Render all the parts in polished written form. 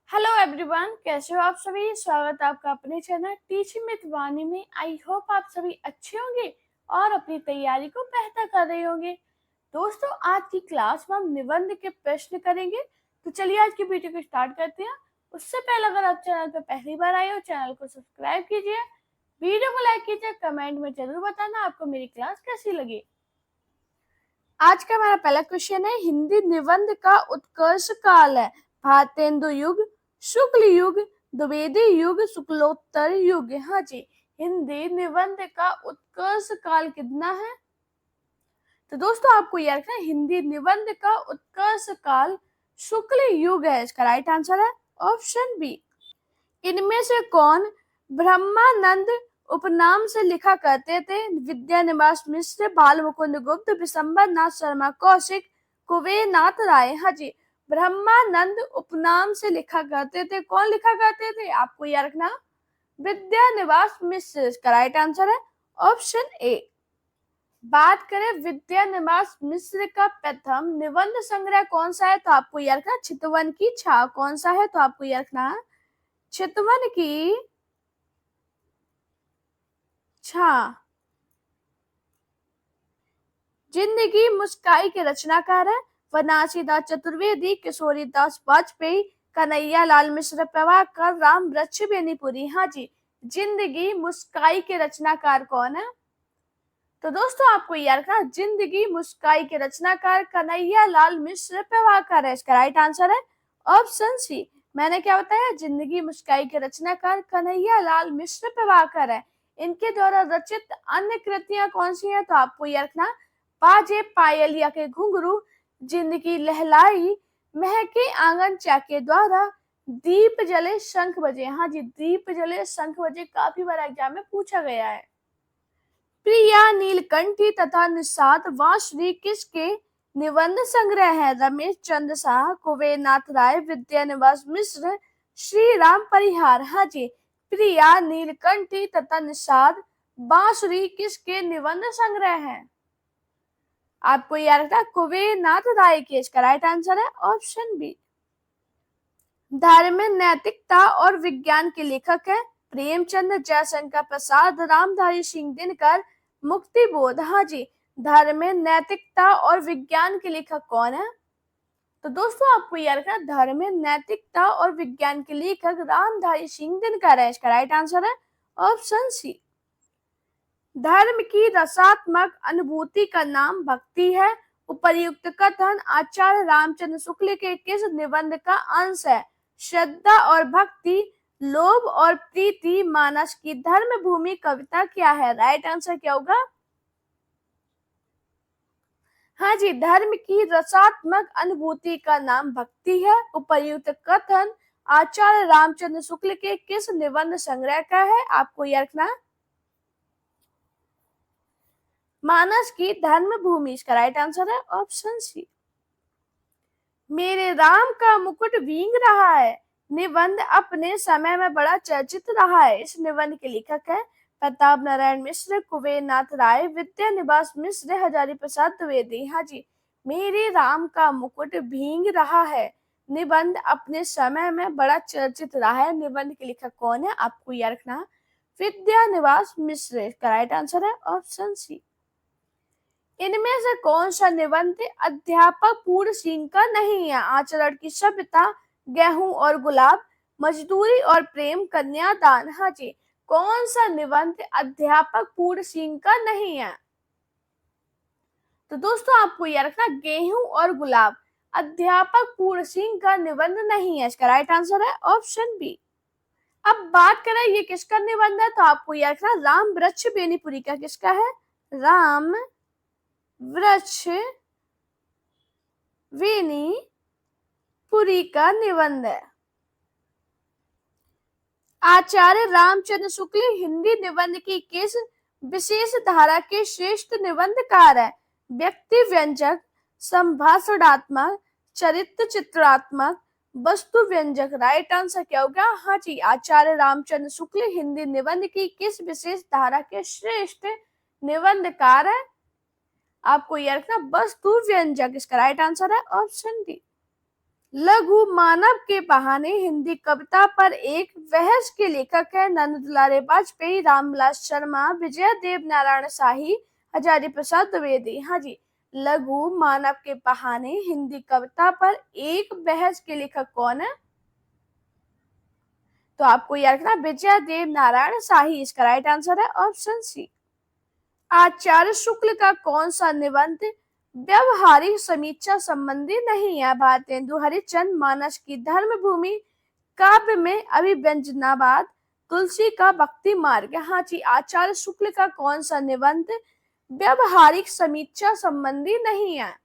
Hello everyone, कैसे हो आप सभी। स्वागत है आपका अपने चैनल टीचिंग विद वाणी में। आई होप आप सभी अच्छे होंगे और अपनी तैयारी को बेहतर कर रहे होंगे। दोस्तों, आज की क्लास में हम निबंध के प्रश्न करेंगे। तो चलिए आज की वीडियो को स्टार्ट करते हैं। उससे पहले अगर आप चैनल पर पहली बार आए हो, चैनल को सब्सक्राइब कीजिए, वीडियो को लाइक कीजिए, कमेंट में जरूर बताना आपको मेरी क्लास कैसी लगी। आज का हमारा पहला क्वेश्चन है, हिंदी निबंध का उत्कर्ष काल है भारतेंदु युग, शुक्ल युग, द्विवेदी युग, शुक्लोत्तर युग। हाँ जी, हिंदी निबंध का उत्कर्ष काल कितना है। तो दोस्तों आपको याद रखना है, हिंदी निबंध का उत्कर्ष काल शुक्ल युग है। इसका राइट आंसर है ऑप्शन बी। इनमें से कौन ब्रह्मानंद उपनाम से लिखा करते थे। विद्यानिवास मिश्र, बाल मुकुंद गुप्त, विशंबर नाथ शर्मा कौशिक, कुबेर नाथ राय। हाँ जी, ब्रह्मानंद उपनाम से लिखा करते थे। कौन लिखा करते थे, आपको याद रखना, विद्यानिवास मिश्र। इसका राइट आंसर है ऑप्शन ए। बात करें विद्यानिवास मिश्र का प्रथम निबंध संग्रह कौन सा है, तो आपको याद रखना चितवन की छाव। कौन सा है, तो आपको याद रखना चितवन की छाव। जिंदगी मुस्काई के रचनाकार है वनासी दास चतुर्वेदी, किशोरी दास वाजपेयी, कन्हैया लाल मिश्र, प्रभाकर राम वृक्ष बेनीपुरी। हाँ जी, जिंदगी मुस्काई के रचनाकार कौन है। तो दोस्तों आपको याद रखना, जिंदगी मुस्काई के रचनाकार कन्हैया लाल मिश्र प्रभाकर है। इसका राइट आंसर है ऑप्शन सी। मैंने क्या बताया, जिंदगी मुस्काई के रचनाकार कन्हैया लाल मिश्र प्रभाकर है। इनके द्वारा रचित अन्य कृतियां कौन सी हैं, तो आपको याद रखना, बाजे पायलिया के घुंघरू, जिंदगी लहलाई, महके आंगन चाके द्वारा, दीप जले शंख बजे। हाँ जी, दीप जले शंख बजे काफी बार एग्जाम में पूछा गया है। प्रिया नीलकंठी तथा निषाद वांशरी किसके निबंध संग्रह है। रमेश चंद्र शाह, कुबेर नाथ राय, विद्यानिवास मिश्र, श्री राम परिहार। हाँ जी, प्रिया नीलकंठी तथा निषाद बांसुरी किसके निबंध संग्रह है। आपको याद रखना कुबेर नाथ राय के। इसका राइट आंसर है ऑप्शन बी। धर्म, नैतिकता और विज्ञान के लेखक है प्रेमचंद, जयशंकर प्रसाद, रामधारी सिंह दिनकर, मुक्ति बोध। हाँ जी, धर्म, नैतिकता और विज्ञान के लेखक कौन है। तो दोस्तों आपको याद रखना, धर्म, नैतिकता और विज्ञान के लेखक रामधारी सिंह दिनकर है। इसका राइट आंसर है ऑप्शन सी। धर्म की रसात्मक अनुभूति का नाम भक्ति है। उपर्युक्त कथन आचार्य रामचंद्र शुक्ल के किस निबंध का अंश है। श्रद्धा और भक्ति, लोभ और प्रीति, मानस की धर्म भूमि कविता क्या है। राइट आंसर क्या होगा। हाँ जी, धर्म की रसात्मक अनुभूति का नाम भक्ति है। उपर्युक्त कथन आचार्य रामचंद्र शुक्ल के किस निबंध संग्रह का है। आपको यह रखना, मानस की धर्म भूमि। इसका राइट आंसर है ऑप्शन सी। मेरे राम का मुकुट भींग रहा है निबंध अपने समय में बड़ा चर्चित रहा है। इस निबंध के लेखक है प्रताप नारायण मिश्र, कुबेर नाथ राय, विद्यानिवास मिश्र, हजारी प्रसाद द्विवेदी। हाँ जी, मेरे राम का मुकुट भींग रहा है निबंध अपने समय में बड़ा चर्चित रहा है। निबंध के लेखक कौन है, आपको याद रखना, विद्यानिवास मिश्र। इसका राइट आंसर है ऑप्शन सी। इनमें से कौन सा निबंध अध्यापक पूर्ण सिंह का नहीं है। आचरण की सभ्यता, गेहूं और गुलाब, मजदूरी और प्रेम, कन्यादान। हाँ जी, कौन सा निबंध अध्यापक पूर्ण सिंह का नहीं है। तो दोस्तों आपको याद रखना, गेहूं और गुलाब अध्यापक पूर्ण सिंह का निबंध नहीं है। इसका राइट आंसर है ऑप्शन बी। अब बात करें ये किसका निबंध है, तो आपको याद रखना, राम वृक्ष बेनीपुरी का। किसका है, राम वृक्ष बेनीपुरी का निबंध है। आचार्य रामचंद्र शुक्ल हिंदी निबंध की किस विशेष धारा के श्रेष्ठ निबंधकार है। व्यक्ति व्यंजक, संभाषणात्मक, चरित्र चित्रात्मक, वस्तु व्यंजक। राइट आंसर क्या होगा। हाँ जी, आचार्य रामचंद्र शुक्ल हिंदी निबंध की किस विशेष धारा के श्रेष्ठ निबंधकार है। आपको यह रखना, वस्तु व्यंजक। इसका राइट आंसर है ऑप्शन डी। लघु मानव के बहाने हिंदी कविता पर एक बहस के लेखक है नंद दुलारे वाजपेयी, रामविलास शर्मा, विजय देव नारायण शाही, हजारी प्रसाद द्विवेदी। हाँ जी, लघु मानव के बहाने हिंदी कविता पर एक बहस के लेखक कौन है? तो आपको याद रखना विजय देव नारायण शाही इसका राइट आंसर है ऑप्शन सी। आचार्य शुक्ल का कौन सा निबंध व्यवहारिक समीक्षा संबंधी नहीं है? भारतेंदु हरिश्चंद्र, मानस की धर्मभूमि, काव्य में अभिव्यंजनावाद, तुलसी का भक्ति मार्ग। हाँ जी, आचार्य शुक्ल का कौन सा निबंध व्यवहारिक समीक्षा संबंधी नहीं है?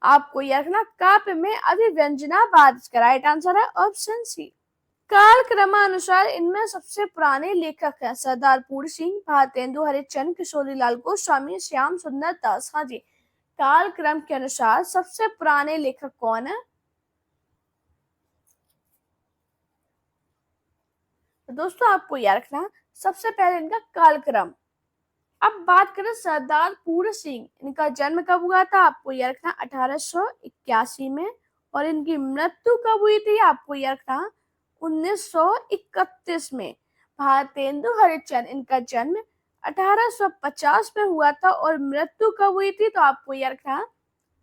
आपको यह रखना काव्य में अभिव्यंजनावाद इसका राइट आंसर है ऑप्शन सी। काल क्रमानुसार इनमें सबसे पुराने लेखक हैं सरदार पूर्ण सिंह, भारतेंदु हरिश्चंद्र, किशोरीलाल गोस्वामी, श्याम सुंदर दास। हाँ जी, काल क्रम के अनुसार सबसे पुराने लेखक कौन है? तो दोस्तों आपको याद रखना सबसे पहले इनका कालक्रम। अब बात करें सरदार पूर्ण सिंह, इनका जन्म कब हुआ था? आपको याद रखना 1881 में, और इनकी मृत्यु कब हुई थी? आपको याद रखना 1931 में। भारतेंदु हरिश्चंद्र, इनका जन्म 1850 में हुआ था और मृत्यु कब हुई थी? तो आपको याद रखना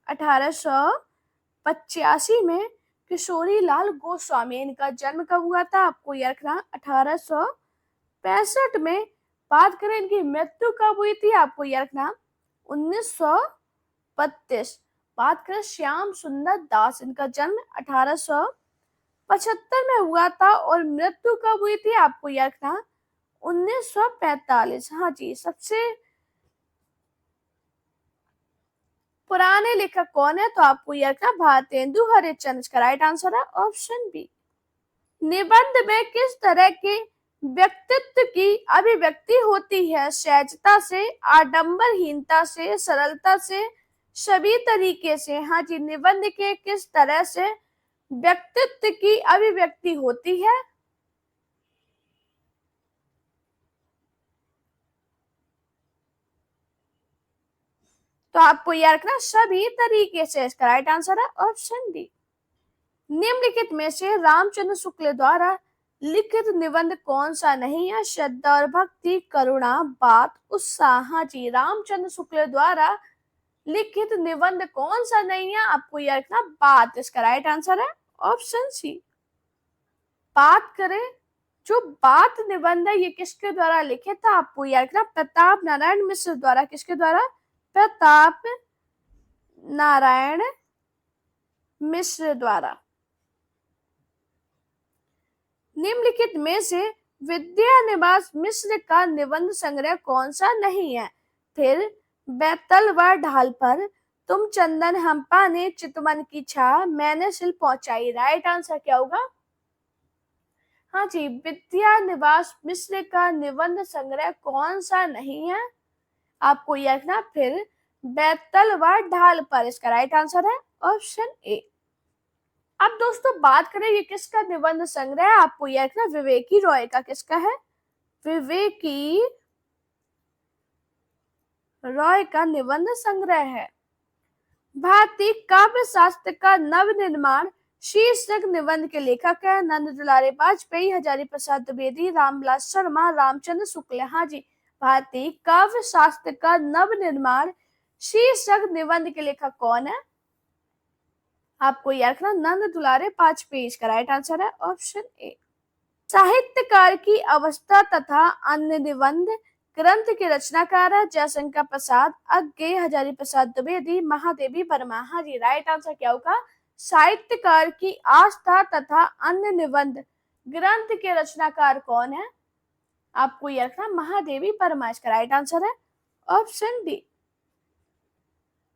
1885 में। किशोरीलाल गोस्वामी, इनका जन्म कब हुआ था? आपको याद रखना 1865 में। बात करें इनकी मृत्यु कब हुई थी? आपको याद रखना 1932। बात करें श्याम सुंदर दास, इनका जन्म 1875 में हुआ था और मृत्यु कब हुई थी? आपको याद रखना 1945। हाँ जी, सबसे पुराने लेखक कौन है? तो आपको याद रखना भारतेंदु हरिश्चंद्र, इसका राइट आंसर है ऑप्शन बी। निबंध में किस तरह के व्यक्तित्व की अभिव्यक्ति होती है? सहजता से, आडंबरहीनता से, सरलता से, सभी तरीके से। हाँ जी, निबंध के किस तरह से व्यक्तित्व की अभिव्यक्ति होती है? तो आपको याद रखना सभी तरीके से, इसका राइट आंसर है ऑप्शन डी। निम्नलिखित में से रामचंद्र शुक्ल द्वारा लिखित निबंध कौन सा नहीं है? श्रद्धा और भक्ति, करुणा, बात, उत्साह। हाँ जी, रामचंद्र शुक्ल द्वारा लिखित निबंध कौन सा नहीं है? आपको याद रखना बात, इसका राइट आंसर है ऑप्शन सी। बात करें जो बात निबंध है ये किसके द्वारा लिखित था? आपको याद रखना प्रताप नारायण मिश्र द्वारा। किसके द्वारा? प्रताप नारायण मिश्र द्वारा। निम्नलिखित में से विद्यानिवास मिश्र का निबंध संग्रह कौन सा नहीं है? फिर बैतल व ढाल पर, तुम चंदन हम पाने, चितवन की छा, मैंने सिल पहुंचाई। राइट आंसर क्या होगा? हाँ जी, विद्यानिवास मिश्र का निबंध संग्रह कौन सा नहीं है? आपको यह रखना फिर बैतल व ढाल पर, इसका राइट आंसर है ऑप्शन ए। अब दोस्तों बात करें ये किसका निबंध संग्रह है? आपको यह रखना विवेकी रॉय का। किसका है? विवेकी रॉय का निबंध संग्रह है। भारतीय काव्य शास्त्र का नव निर्माण शीर्षक निबंध के लेखक है नंद दुलारे वाजपेयी, हजारी प्रसाद द्विवेदी, रामविलास शर्मा, रामचंद्र शुक्ल। हाँ जी, भारतीय काव्य शास्त्र का नव निर्माण शीर्षक निबंध के लेखक कौन है? आपको याद रखना नंद दुलारे वाजपेयी, का राइट आंसर है ऑप्शन ए। साहित्यकार की अवस्था तथा अन्य निबंध ग्रंथ के रचनाकार है जयशंकर प्रसाद, अज्ञे, हजारी प्रसाद द्विवेदी, महादेवी वर्मा। हाँ जी, राइट आंसर क्या होगा? साहित्यकार की आस्था तथा अन्य निबंध ग्रंथ के रचनाकार कौन है? आपको यह रखना महादेवी वर्मा, इसका राइट आंसर है ऑप्शन डी।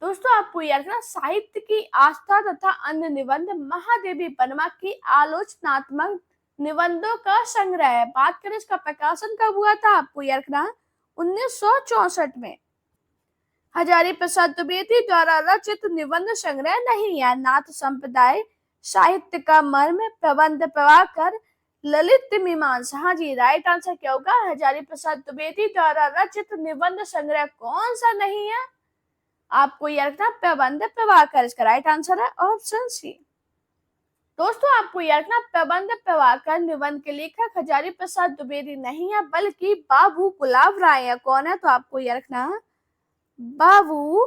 दोस्तों आपको याद रखना साहित्य की आस्था तथा अन्य निबंध महादेवी वर्मा की आलोचनात्मक निबंधों का संग्रह है। बात करें इसका प्रकाशन कब हुआ था? आपको याद रखना 1964 में। हजारी प्रसाद द्विवेदी द्वारा रचित निबंध संग्रह नहीं है। नाथ संप्रदाय, साहित्य का मर्म, प्रबंध प्रभाकर, ललित मीमांसा। हाँ जी, राइट आंसर क्या होगा? हजारी प्रसाद द्विवेदी द्वारा रचित निबंध संग्रह कौन सा नहीं है? आपको यह रखना प्रबंध प्रभाकर, इसका राइट आंसर है ऑप्शन सी। दोस्तों आपको याद रखना, प्रबंध प्रभाकर निबंध के लेखक हजारी प्रसाद द्विवेदी नहीं है बल्कि बाबू गुलाब राय है। कौन है? तो आपको याद रखना बाबू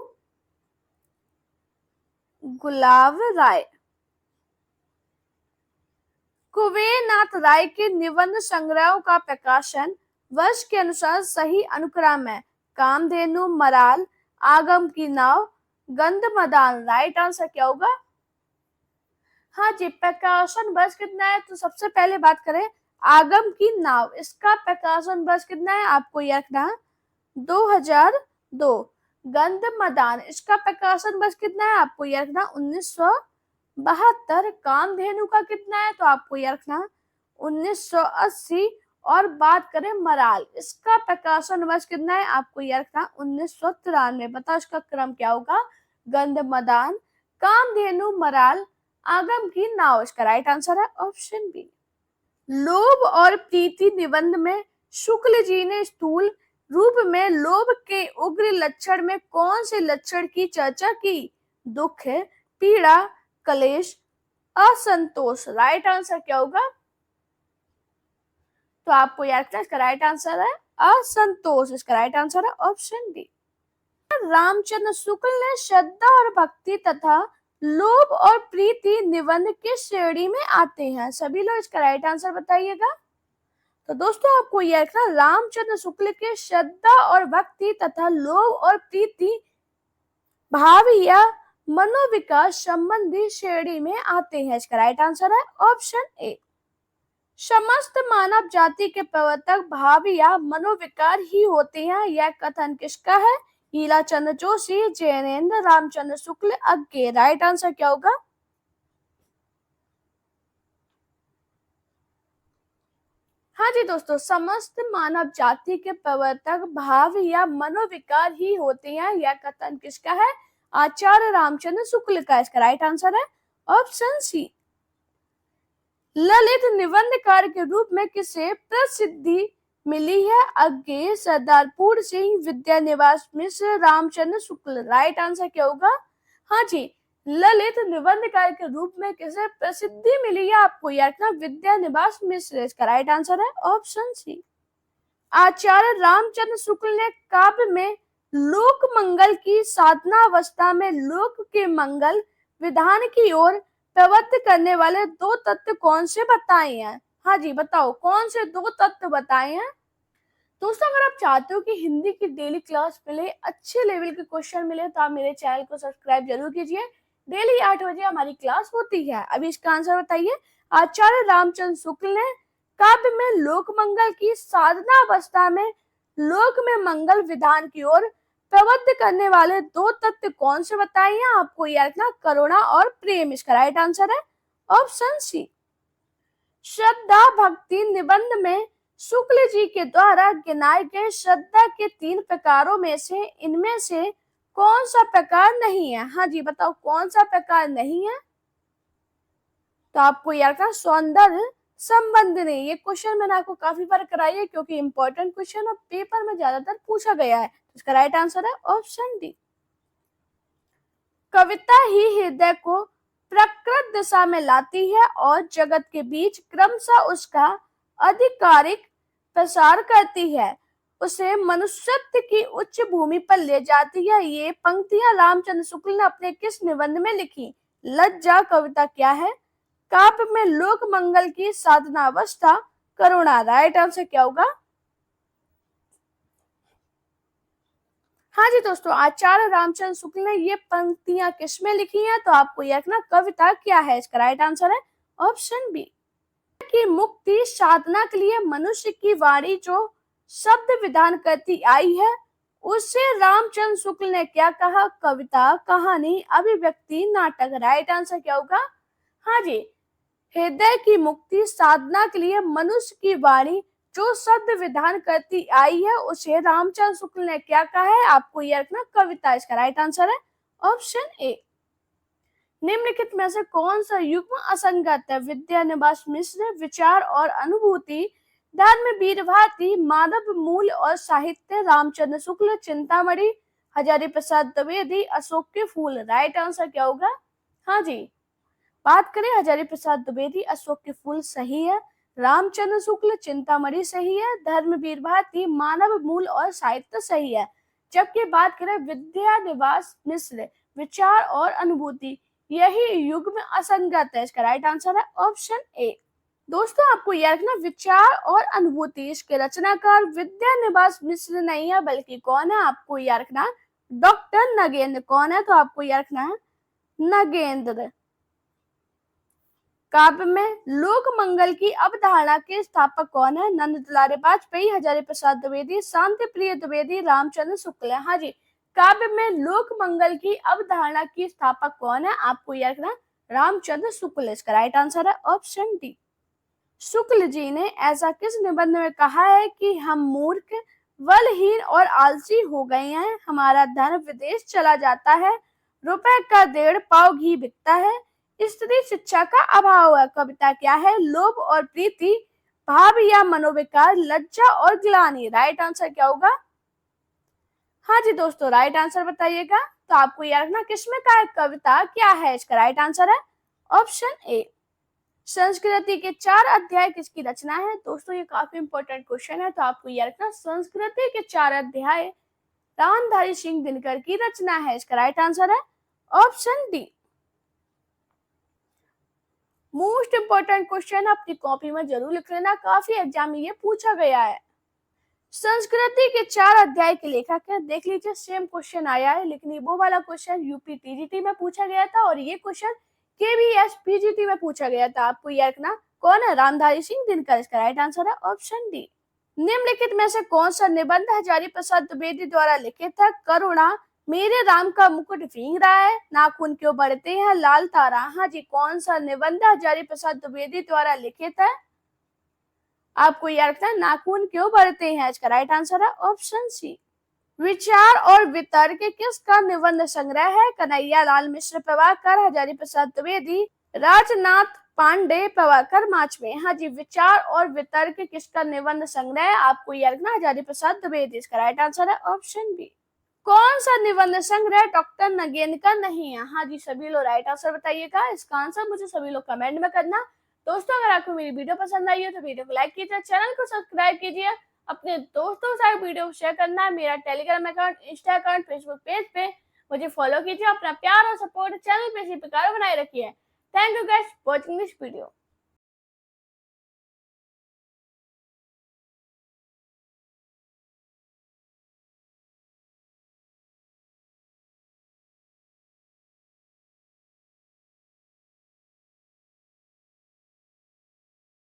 गुलाब राय। कुबेरनाथ राय के निबंध संग्रह का प्रकाशन वर्ष के अनुसार सही अनुक्रम है कामधेनु, मराल, आगम की नाव, गंधमदान। राइट आंसर क्या होगा? हाँ जी, प्रकाशन वर्ष कितना है? तो सबसे पहले बात करें आगम की नाव, इसका प्रकाशन वर्ष कितना है? आपको यह रखना 2002। गंधमदान, इसका प्रकाशन वर्ष कितना है? आपको यह रखना 1972। कामधेनु का कितना है? तो आपको यह रखना 1980। और बात करें मराल, इसका प्रकाशन वर्ष कितना है? आपको यह रखना 1993। बताओ इसका क्रम क्या होगा? गंधमदान, कामधेनु, मराल, आगम की नाव। इसका राइट आंसर है ऑप्शन बी। लोभ और प्रीति निबंध में शुक्ल जी ने स्थूल रूप में लोभ के उग्र लक्षण में कौन से लक्षण की चर्चा की? दुख, पीड़ा, क्लेश, असंतोष। राइट आंसर क्या होगा? तो आपको याद रखना इसका राइट आंसर है असंतोष। इसका राइट आंसर है ऑप्शन डी। रामचंद्र शुक्ल ने श्रद्धा और भक्ति तथा लोभ और प्रीति निबंध किस श्रेणी में आते हैं? सभी लोग इसका राइट आंसर बताइएगा। तो दोस्तों आपको यह रखना रामचंद्र शुक्ल के श्रद्धा और भक्ति तथा लोभ और प्रीति भाव या मनोविकास संबंधी श्रेणी में आते हैं। इसका राइट आंसर है ऑप्शन ए। समस्त मानव जाति के प्रवर्तक भाव या मनोविकार ही होते हैं, यह कथन किसका है? हीरा चंद्र जोशी, जैनेन्द्र, रामचंद्र शुक्ल, अज्ञे। राइट आंसर क्या होगा? हाँ जी दोस्तों, समस्त मानव जाति के प्रवर्तक भाव या मनोविकार ही होते हैं, यह कथन किसका है? आचार्य रामचंद्र शुक्ल का। इसका राइट आंसर है ऑप्शन सी। ललित निबंधकार के रूप में किसे प्रसिद्धि मिली है? अज्ञे, सरदारपुर सिंह, विद्यानिवास मिश्र, रामचंद्र शुक्ल। राइट आंसर क्या होगा? हाँ जी, ललित निबंधकार के रूप में किसे प्रसिद्धि मिली है? आपको याद रखना विद्यानिवास मिश्र। इसका राइट आंसर है ऑप्शन सी। आचार्य रामचंद्र शुक्ल ने काव्य में लोक मंगल की साधना अवस्था में लोक के मंगल विधान की ओर प्रवृत्त करने वाले दो तत्व कौन से बताए हैं? हाँ जी बताओ, कौन से दो तत्व बताए हैं? दोस्तों अगर आप चाहते हो कि हिंदी की डेली क्लास मिले, अच्छे लेवल के क्वेश्चन मिले, तो आप मेरे चैनल को सब्सक्राइब जरूर कीजिए। डेली 8 बजे हमारी क्लास होती है। अभी इसका आंसर बताइए। आचार्य रामचंद्र शुक्ल ने काव्य में लोक मंगल की साधना अवस्था में लोक में मंगल विधान की ओर प्रवृत्त करने वाले दो तत्व कौन से बताए हैं? आपको याद रखना करुणा और प्रेम। इसका राइट आंसर है ऑप्शन सी। श्रद्धा भक्ति निबंध में शुक्ल जी के द्वारा गिनाए गए श्रद्धा के 3 प्रकारों में से इनमें से कौन सा प्रकार नहीं है? हाँ जी बताओ, कौन सा प्रकार नहीं है? तो आपको याद रखना सौंदर्य संबंध नहीं। ये क्वेश्चन मैंने आपको काफी बार कराई है क्योंकि इंपॉर्टेंट क्वेश्चन और पेपर में ज्यादातर पूछा गया है। इसका राइट आंसर है ऑप्शन डी। कविता ही हृदय को प्रकृत दिशा में लाती है और जगत के बीच क्रमशः उसका आधिकारिक प्रसार करती है, उसे मनुष्यत्व की उच्च भूमि पर ले जाती है। ये पंक्तियां रामचंद्र शुक्ल ने अपने किस निबंध में लिखी? लज्जा कविता क्या है? काव्य में लोक मंगल की साधना अवस्था, करुणा। राइट आंसर क्या होगा? हाँ जी दोस्तों, आचार्य रामचंद्र शुक्ल ने ये पंक्तियां किसमें लिखी हैं? तो आपको यह रखना कविता क्या है। इसका राइट आंसर है ऑप्शन बी। की मुक्ति साधना के लिए मनुष्य की वाणी जो शब्द विधान करती आई है, उससे रामचंद्र शुक्ल ने क्या कहा? कविता, कहानी, अभिव्यक्ति, नाटक। राइट आंसर क्या होगा? हाँ जी, हृदय की मुक्ति साधना के लिए मनुष्य की वाणी जो शब्द विधान करती आई है, उसे रामचंद्र शुक्ल ने क्या कहा है? आपको यह रखना कविता। इसका राइट आंसर है ऑप्शन ए। निम्नलिखित में से कौन सा युग्म असंगत है? विद्यानिवास मिश्र, विचार और अनुभूति, धर्म वीर भारती, मानव मूल और साहित्य, रामचंद्र शुक्ल, चिंतामणि, हजारी प्रसाद द्विवेदी, अशोक के फूल। राइट आंसर क्या होगा? हाँ जी, बात करें हजारी प्रसाद द्विवेदी, अशोक के फूल सही है। रामचंद्र शुक्ल, चिंतामणि सही है। धर्मवीर भारती, मानव मूल और साहित्य सही है। जबकि बात करें विद्यानिवास मिश्र, विचार और अनुभूति, यही युग्म असंगत है। इसका राइट आंसर है ऑप्शन ए। दोस्तों आपको याद रखना, विचार और अनुभूति, इसके रचनाकार विद्यानिवास मिश्र नहीं है, बल्कि कौन है आपको याद रखना, डॉक्टर नगेंद्र। कौन है, तो आपको याद रखना है नगेंद्र। काव्य में लोक मंगल की अवधारणा के स्थापक कौन है? नंद दुलारे वाजपेयी, हजारी प्रसाद द्विवेदी, शांति प्रिय द्विवेदी, रामचंद्र शुक्ल। हाँ जी, काव्य में लोक मंगल की अवधारणा की स्थापक कौन है? आपको याद रखना, रामचंद्र शुक्ल। इसका राइट आंसर है ऑप्शन डी। शुक्ल जी ने ऐसा किस निबंध में कहा है कि हम मूर्ख, बलहीन और आलसी हो गए हैं, हमारा धन विदेश चला जाता है, रुपए का 1.5 पाव घी बिकता है, स्त्री शिक्षा का अभाव है। कविता क्या है? लोभ और प्रीति, भाव या मनोविकार, लज्जा और ग्लानि। राइट आंसर क्या होगा? हाँ जी दोस्तों, राइट आंसर बताइएगा। तो आपको याद रखना किसमें का कविता क्या है, इसका राइट आंसर है ऑप्शन ए। संस्कृति के 4 अध्याय किसकी रचना है? दोस्तों ये काफी इंपॉर्टेंट क्वेश्चन है, तो आपको याद रखना संस्कृति के 4 अध्याय रामधारी सिंह दिनकर की रचना है। इसका राइट आंसर है option D. Most important question अपनी कॉपी में जरूर लिख लेना, काफी एग्जाम में ये पूछा गया है। संस्कृति के 4 अध्याय के लेखक है, देख लीजिए सेम क्वेश्चन आया है, लेकिन वो वाला क्वेश्चन यूपी टीजीटी में पूछा गया था और ये क्वेश्चन केवीएस पीजीटी में पूछा गया था। आपको याद रखना कौन है? रामधारी सिंह दिनकर। इसका राइट आंसर है ऑप्शन डी। निम्नलिखित में से कौन सा निबंध हजारी प्रसाद द्विवेदी द्वारा लिखित है? करुणा, मेरे राम का मुकुट भींग रहा है, नाखून क्यों बढ़ते हैं, लाल तारा। हाँ जी, कौन सा निबंध हजारी प्रसाद द्विवेदी द्वारा लिखित है? आपको याद रखना है नाखून क्यों बढ़ते हैं। इसका राइट आंसर है ऑप्शन सी। विचार और वितर्क किसका निबंध संग्रह है? कन्हैया लाल मिश्र प्रभाकर, हजारी प्रसाद द्विवेदी, राजनाथ पांडे, प्रभाकर माचवे। हाँ जी, विचार और वितर्क किसका निबंध संग्रह है? आपको याद रखना हजारी प्रसाद द्विवेदी। इसका राइट आंसर है ऑप्शन बी। कौन सा निबंध संग्रह डॉक्टर नगेंद्र का नहीं है? हाँ जी, सभी लोग राइट आंसर बताइएगा। इसका आंसर मुझे सभी लोग कमेंट में करना। दोस्तों अगर आपको मेरी वीडियो पसंद आई हो तो वीडियो को लाइक कीजिए, चैनल को सब्सक्राइब कीजिए, अपने दोस्तों के साथ वीडियो को शेयर करना है। मेरा Telegram account, Insta account, Facebook page पे मुझे फॉलो कीजिए। अपना प्यार और सपोर्ट चैनल पे इसी प्रकार बनाए रखिए। Thank you guys for watching this video.